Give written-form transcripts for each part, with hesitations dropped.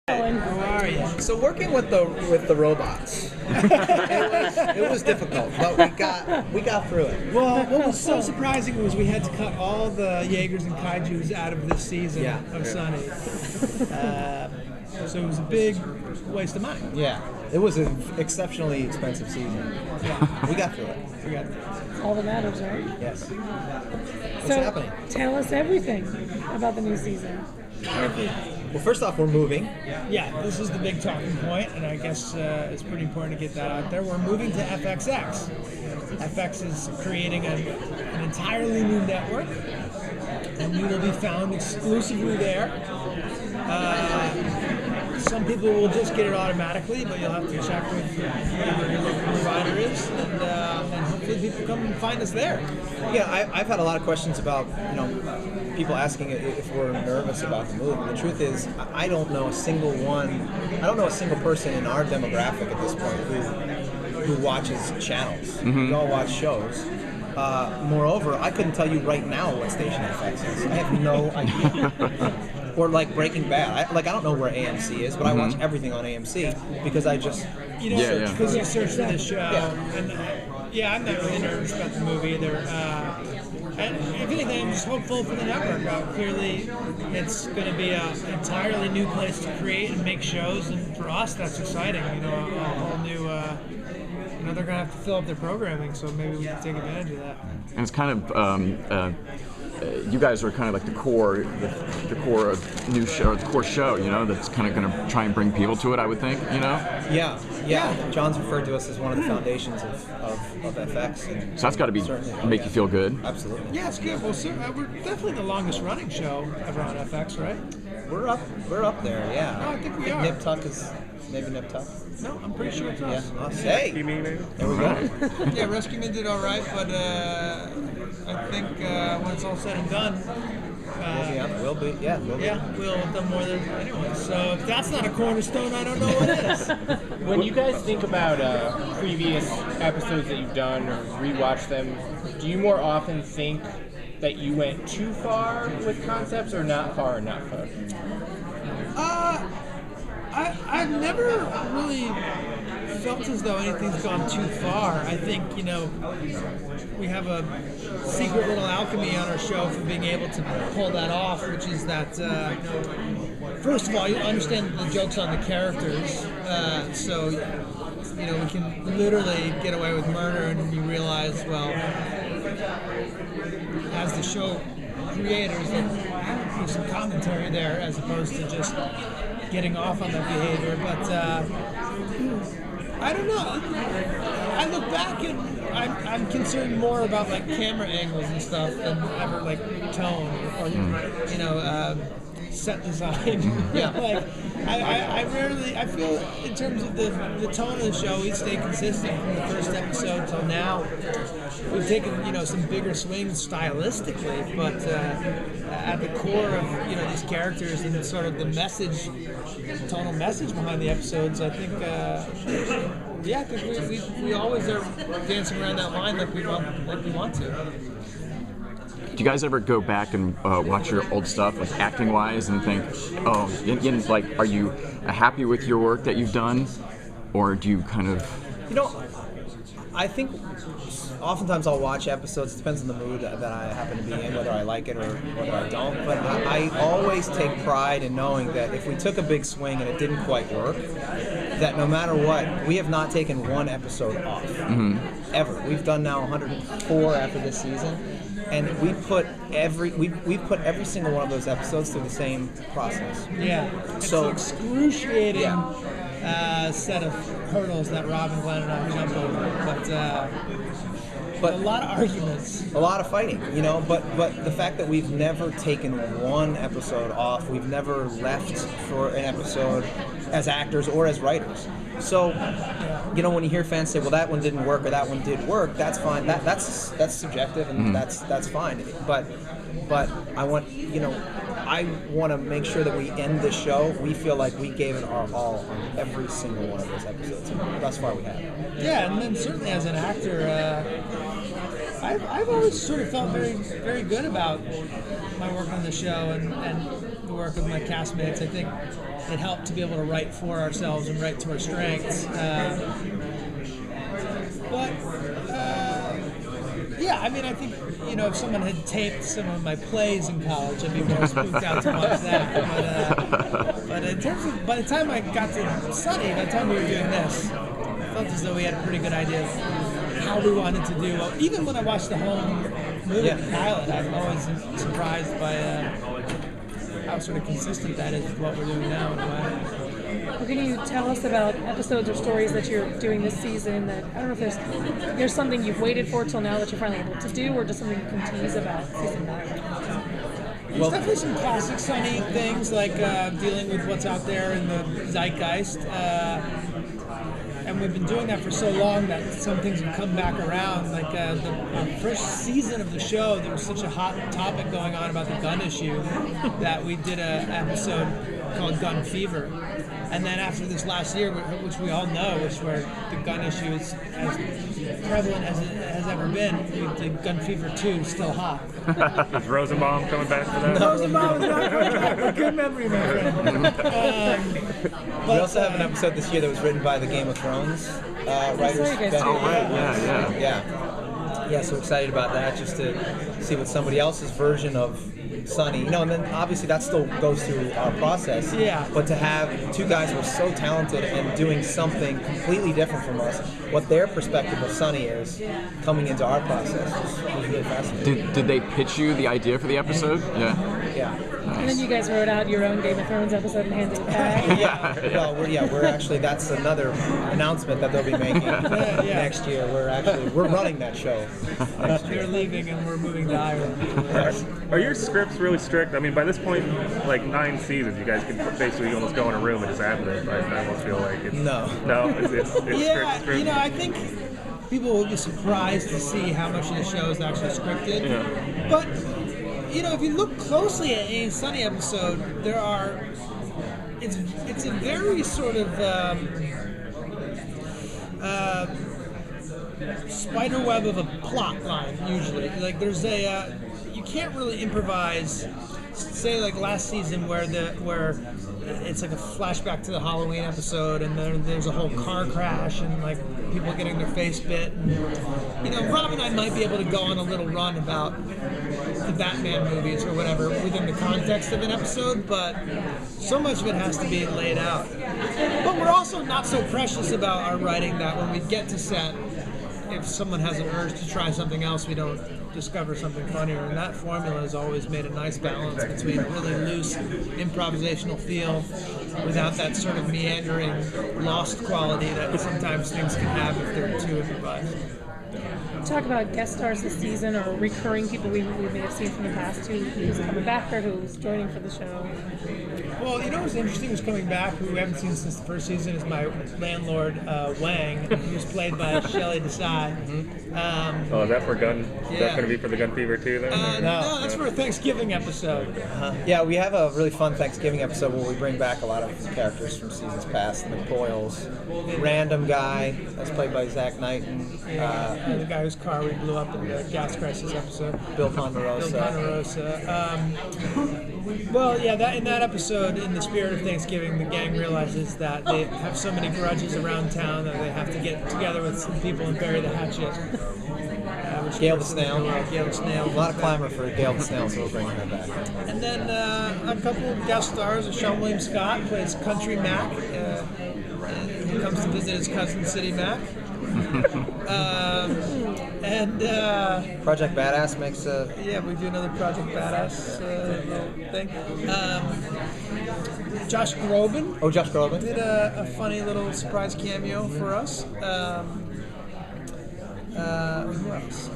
How are you? So working with the robots, it was difficult, but we got through it. Well, what was so surprising was we had to cut all the Jaegers and Kaijus out of this season of Sunny. So it was a big waste of money. Yeah, it was an exceptionally expensive season. Yeah, we got through it. That's all that matters, right? Yes. What's So happening? tell us everything about the new season. Everything. Well, first off, we're moving. Yeah, this is the big talking point, and I guess it's pretty important to get that out there. We're moving to FXX. FX is creating an entirely new network, and we will be found exclusively there. Some people will just get it automatically, but you'll have to check with whoever your local provider is, and hopefully people come and find us there. Yeah, I've had a lot of questions about, people asking if we're nervous about the move. And the truth is, I don't know a single person in our demographic at this point who watches channels. Mm-hmm. We all watch shows. Moreover, I couldn't tell you right now what station FX is. I have no idea. Or like Breaking Bad. I don't know where AMC is, but I watch everything on AMC because I just search because you search for the show. Yeah. And I'm not really nervous about the movie either. And if anything, I'm just hopeful for the network. Clearly, it's going to be an entirely new place to create and make shows, and for us, that's exciting. A whole new. They're going to have to fill up their programming, so maybe we can take advantage of that. And it's kind of, you guys are kind of like the core of new show, the core show, that's kind of going to try and bring people to it, I would think, Yeah. John's referred to us as one of the foundations of FX. And so that's got to make you feel good. Absolutely. Yeah, it's good. Well, we're definitely the longest running show ever on FX, right? We're up there, yeah. No, I think we are. Nip Tuck is maybe Nip Tuck. No, I'm pretty sure it's us. Yeah. Hey, there we go. Yeah, Rescue Men did all right, but I think when it's all said and done, we'll be. Yeah, we'll be. Yeah, we'll have done more than anyone. So if that's not a cornerstone, I don't know what is. When you guys think about previous episodes that you've done or rewatch them, do you more often think that you went too far with concepts or not far enough? I've never really felt as though anything's gone too far. I think, we have a secret little alchemy on our show for being able to pull that off, which is that, first of all, you understand the joke's on the characters. So, we can literally get away with murder, and you realize, well, as the show creators, there's some commentary there as opposed to just getting off on that behavior. But I don't know. I look back and I'm concerned more about like camera angles and stuff than ever like tone or set design. I feel in terms of the tone of the show, we stay consistent from the first episode till now. We've taken some bigger swings stylistically, but at the core of these characters and sort of the message, tonal message behind the episodes, I think I think we always are dancing around that line like we want to. Do you guys ever go back and watch your old stuff, like acting-wise, and think, are you happy with your work that you've done, or do you kind of? I think oftentimes I'll watch episodes. It depends on the mood that I happen to be in, whether I like it or whether I don't. But I always take pride in knowing that if we took a big swing and it didn't quite work, that no matter what, we have not taken one episode off, ever. We've done now 104 after this season. And we put we've put every single one of those episodes through the same process. Yeah. So it's an excruciating set of hurdles that Rob and Glenn and I jumped over, but a lot of arguments, a lot of fighting, But the fact that we've never taken one episode off, we've never left for an episode as actors or as writers. So, when you hear fans say, "Well, that one didn't work" or "That one did work," that's fine. That's subjective, and that's fine. But I want to make sure that we end the show. We feel like we gave it our all on every single one of those episodes. And thus far, we have. Yeah, and then certainly as an actor, I've always sort of felt very, very good about my work on the show and the work of my castmates. I think it helped to be able to write for ourselves and write to our strengths. Yeah, I mean, I think, if someone had taped some of my plays in college, I'd be more spooked out to watch that. But in terms of, by the time I got to Sunny, by the time we were doing this, I felt as though we had a pretty good idea of how we wanted to do. Even when I watched the home movie pilot, I'm always surprised by how sort of consistent that is with what we're doing now in a way. Well, can you tell us about episodes or stories that you're doing this season that, I don't know if there's something you've waited for till now that you're finally able to do, or just something you can tease about season 9? There's definitely some classic Sunny things, like dealing with what's out there in the zeitgeist. And we've been doing that for so long that some things have come back around. Like the first season of the show, there was such a hot topic going on about the gun issue that we did an episode called Gun Fever. And then after this last year, which we all know, which where the gun issue is as prevalent as it has ever been, the Gun Fever 2 is still hot. Is Rosenbaum coming back for that? Rosenbaum is not coming back. A good memory, my friend. We also have an episode this year that was written by the Game of Thrones writers. Yeah, so excited about that, just to see what somebody else's version of Sunny, and then obviously that still goes through our process. Yeah. But to have two guys who are so talented and doing something completely different from us, what their perspective of Sunny is coming into our process was really fascinating. Did they pitch you the idea for the episode? Yeah. And then you guys wrote out your own Game of Thrones episode and handed it back. Well, we're actually, that's another announcement that they'll be making next year. We're running that show next year. They're leaving and we're moving to Ireland. Are your scripts really strict? I mean, by this point, like 9 seasons, you guys can basically almost go in a room and just ad lib. I almost feel like it's Yeah, strict. I think people will be surprised to see how much of the show is actually scripted. Yeah. But if you look closely at any Sunny episode, it's a very sort of spider web of a plot line usually. Like there's you can't really improvise. Say like last season where it's like a flashback to the Halloween episode, and there's a whole car crash and like people getting their face bit. And, Rob and I might be able to go on a little run about the Batman movies or whatever within the context of an episode, but so much of it has to be laid out. But we're also not so precious about our writing that when we get to set, if someone has an urge to try something else, we don't discover something funnier. And that formula has always made a nice balance between a really loose improvisational feel without that sort of meandering, lost quality that sometimes things can have if they're too improvised. Talk about guest stars this season or recurring people we may have seen from the past who's coming back or who's joining for the show. Well, what's interesting who's coming back, who we haven't seen since the first season, is my landlord, Wang, who's played by Shelley Desai. Is that for Gun? Is that going to be for the Gun Fever too then? No, that's for a Thanksgiving episode. Yeah, we have a really fun Thanksgiving episode where we bring back a lot of characters from seasons past. The McBoyles, random guy that's played by Zach Knighton. The guy whose car we blew up in the gas crisis episode. Bill Ponderosa. In that episode, in the spirit of Thanksgiving, the gang realizes that they have so many grudges around town that they have to get together with some people and bury the hatchet. Gail the Snail. Gail the Snail. A lot of clamor for Gail the Snail, so we'll bring her back. And then a couple of guest stars. Sean William Scott plays Country Mac. He comes to visit his cousin, City Mac. Project Badass makes a... Yeah, we do another Project Badass thing. Josh Groban. Oh, Josh Groban. Did a funny little surprise cameo for us. Who else?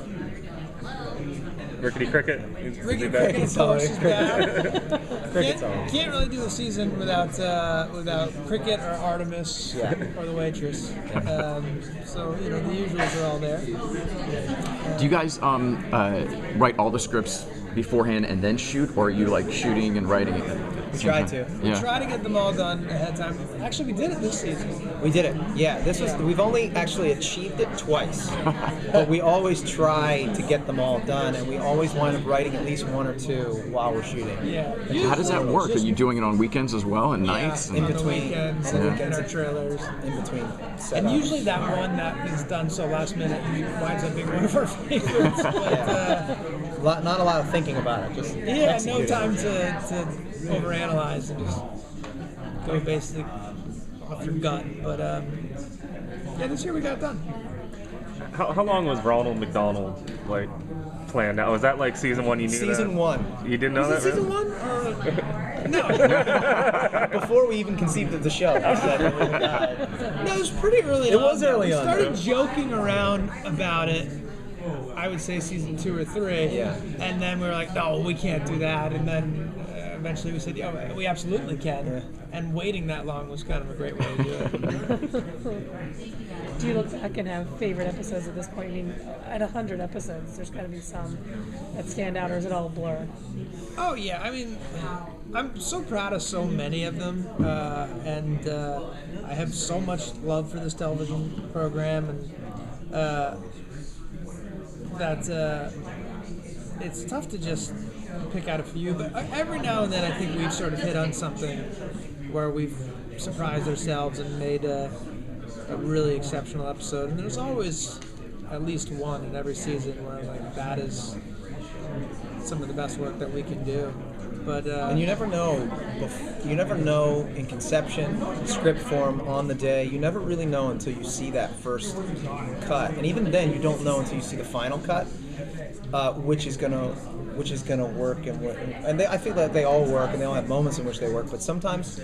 Rickety Cricket. Rickety Cricket, of course, is back. Cricket's always. Can't really do the season without Cricket or Artemis or the waitress. So the usuals are all there. Do you guys write all the scripts beforehand and then shoot, or are you like shooting and writing it? We try to. We Yeah. try to get them all done ahead of time. Actually, we did it this season. We did it. Yeah, we've only actually achieved it twice, but we always try to get them all done, and we always wind up writing at least one or two while we're shooting. Yeah. How does that work? Are you doing it on weekends as well and nights? in on the between. weekends On the and weekends. our trailers. In between setups. And usually that one that is done so last minute winds up being one of our favorites. But, Not a lot of thinking about it. Just no execute it. time to overanalyze and just go basically off your gut. But this year we got it done. How long was Ronald McDonald like planned out? Was that like season 1? You knew Season that? 1. You didn't know Was that? it season really? 1? No. Before we even conceived of the show, we said that we would die. No, it was pretty early on. It was early on. We started joking around about it, I would say season 2 or 3. Yeah. And then we were like, no, we can't do that. And then eventually we said, yeah, we absolutely can. Yeah. And waiting that long was kind of a great way to do it. Do you look back and have favorite episodes at this point? I mean, at 100 episodes, there's got to be some that stand out, or is it all a blur? Oh, yeah. I mean, I'm so proud of so many of them. And I have so much love for this television program. And that it's tough to just pick out a few, but every now and then I think we've sort of hit on something where we've surprised ourselves and made a really exceptional episode. And there's always at least one in every season where I'm like, that is some of the best work that we can do. But And you never know. You never know in conception, script form, on the day. You never really know until you see that first cut, and even then, you don't know until you see the final cut, which is gonna work and I feel that they all work, and they all have moments in which they work. But sometimes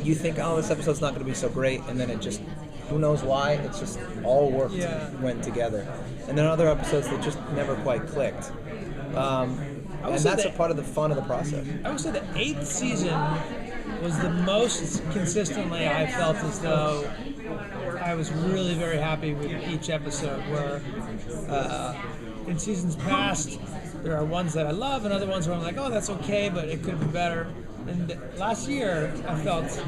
you think, oh, this episode's not gonna be so great, and then it just, who knows why? It's just all worked, went together. And then other episodes that just never quite clicked. And that's a part of the fun of the process. I would say the 8th season was the most consistently I felt as though I was really very happy with each episode, where in seasons past there are ones that I love and other ones where I'm like, oh, that's okay, but it could be better. And last year I felt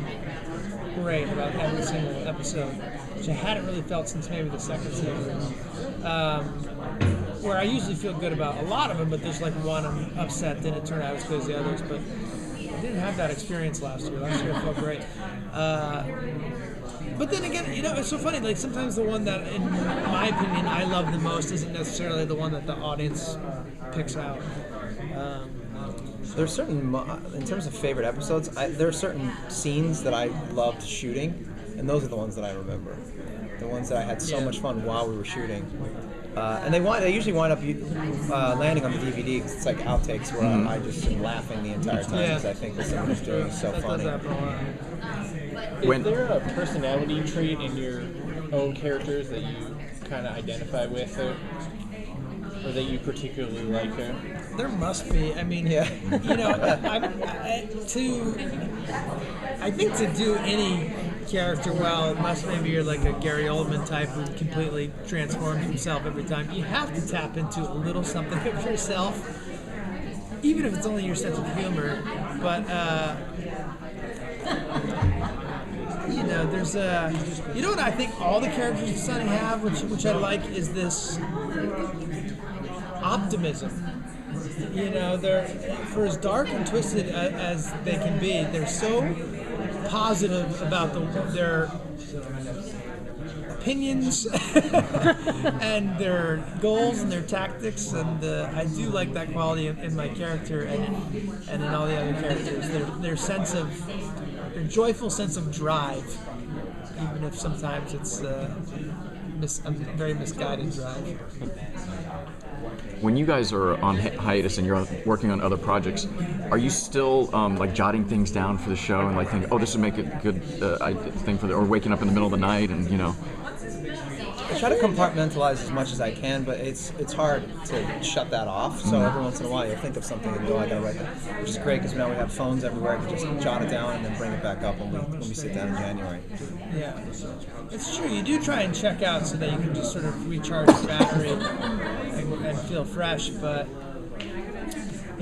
great about every single episode, which I hadn't really felt since maybe the second season. Where I usually feel good about a lot of them, but there's like one I'm upset didn't turn out as good as the others. But I didn't have that experience last year. Last year I felt great. But then again, it's so funny. Like sometimes the one that, in my opinion, I love the most isn't necessarily the one that the audience picks out. There's certain, in terms of favorite episodes, there are certain scenes that I loved shooting, and those are the ones that I remember. The ones that I had so much fun while we were shooting. And they usually wind up landing on the DVD because it's like outtakes where I just am laughing the entire time because I think what someone's doing is so That funny. does happen a lot. Is there a personality trait in your own characters that you kind of identify with, or that you particularly like? There must be. I mean, Yeah. I think to do any character well, unless maybe you're like a Gary Oldman type who completely transforms himself every time, you have to tap into a little something of yourself, even if it's only your sense of humor. But there's what I think all the characters in Sunny have, which I like, is this optimism. They're, for as dark and twisted as they can be, they're so positive about their opinions and their goals and their tactics, and I do like that quality in my character and in all the other characters. Their joyful sense of drive, even if sometimes it's a very misguided drive. When you guys are on hiatus and you're working on other projects, are you still like jotting things down for the show and like thinking, oh, this would make a good thing for or waking up in the middle of the night and I try to compartmentalize as much as I can, but it's hard to shut that off. So every once in a while, you'll think of something and go, I gotta write that, which is great because now we have phones everywhere. I can just jot it down and then bring it back up when we sit down in January. Yeah, it's true. You do try and check out so that you can just sort of recharge your battery and feel fresh. But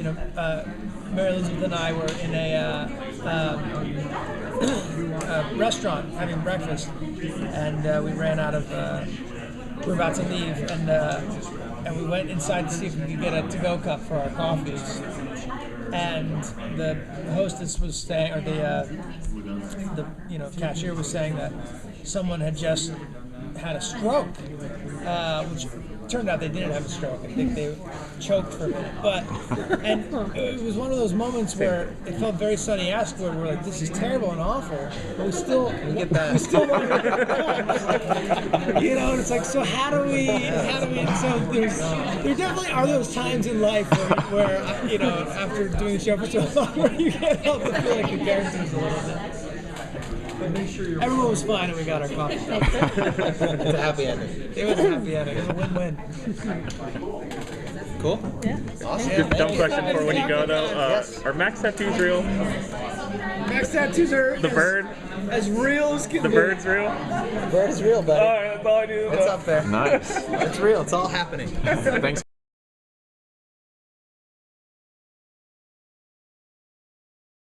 Mary Elizabeth and I were in a restaurant having breakfast, and we ran out of. We were about to leave, and we went inside to see if we could get a to-go cup for our coffees. And the hostess was saying, or the cashier was saying that someone had just had a stroke, which turned out they didn't have a stroke. I think they choked for a minute. And it was one of those moments where it felt very Sonny-esque, where we're like, this is terrible and awful, but we still get that. We still want to and it's like, so how do we, so there definitely are those times in life where after doing the show for so long, where you can't help but feel like the characters a little bit. Everyone was fine and we got our coffee. It's a happy ending. It was a happy ending. It was a win-win. Cool. Yeah. Awesome. Just dumb question for when you go though. Are Max tattoos real? Max tattoos are The bird? as real as can The be. bird's real? The bird is real, buddy. Alright, that's all I do. It's up there. Nice. It's real. It's all happening. Thanks.